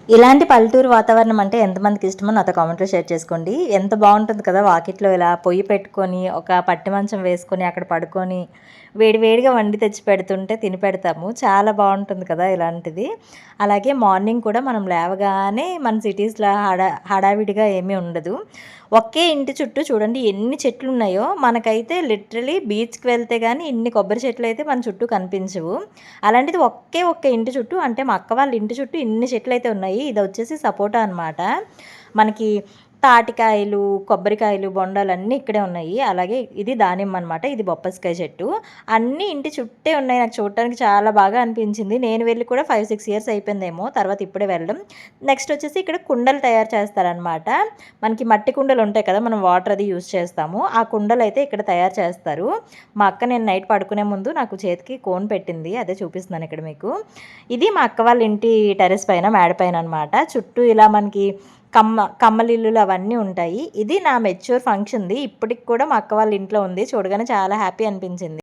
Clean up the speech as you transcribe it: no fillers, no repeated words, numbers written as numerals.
ఇలాంటి పల్లెటూరు వాతావరణం అంటే ఎంతమందికి ఇష్టమో నాతో కామెంట్లో షేర్ చేసుకోండి. ఎంత బాగుంటుంది కదా! వాకిట్లో ఇలా పొయ్యి పెట్టుకొని, ఒక పట్టి మంచం వేసుకొని, అక్కడ పడుకొని, వేడి వేడిగా వండి తెచ్చి పెడుతుంటే తిని పెడతాము. చాలా బాగుంటుంది కదా! ఇలాంటిది. అలాగే మార్నింగ్ కూడా మనం లేవగానే మన సిటీస్‌లో హడావిడిగా ఏమీ ఉండదు. ఒకే ఇంటి చుట్టూ చూడండి ఎన్ని చెట్లున్నాయో, మనకైతే లిటరల్లీ బీచ్‌కి వెళ్తే గానీ ఇన్ని కొబ్బరి చెట్లయితే మన చుట్టూ కనిపించవు. అలాంటిది ఒక్క ఇంటి చుట్టూ అంటే మా అక్క వాళ్ళ ఇంటి చుట్టూ ఇన్ని చెట్లయితే ఉన్నాయి. ఇదొచ్చేసి సపోటా అనమాట. మనకి తాటికాయలు, కొబ్బరికాయలు, బొండాలన్నీ ఇక్కడే ఉన్నాయి. అలాగే ఇది దానిమ్మ అనమాట. ఇది బొప్పస్కాయ చెట్టు. అన్నీ ఇంటి చుట్టే ఉన్నాయి. నాకు చూడటానికి చాలా బాగా అనిపించింది. నేను వెళ్ళి కూడా 5, 6 ఇయర్స్ అయిపోయిందేమో. తర్వాత ఇప్పుడే వెళ్ళడం. నెక్స్ట్ వచ్చేసి ఇక్కడ కుండలు తయారు చేస్తారనమాట. మనకి మట్టి కుండలు ఉంటాయి కదా! మనం వాటర్ అది యూజ్ చేస్తాము. ఆ కుండలైతే ఇక్కడ తయారు చేస్తారు. మా అక్క నేను నైట్ పడుకునే ముందు నాకు చేతికి కోన్ పెట్టింది. అదే చూపిస్తున్నాను ఇక్కడ మీకు. ఇది మా అక్క వాళ్ళ ఇంటి టెర్రస్ పైన, మేడ పైన అనమాట. చుట్టూ ఇలా మనకి కమ్మలిల్లులు అవన్నీ ఉంటాయి. ఇది నా మెచ్యూర్ ఫంక్షన్‌ది. ఇప్పటికి కూడా మా అక్క వాళ్ళ ఇంట్లో ఉంది. చూడగానే చాలా హ్యాపీ అనిపించింది.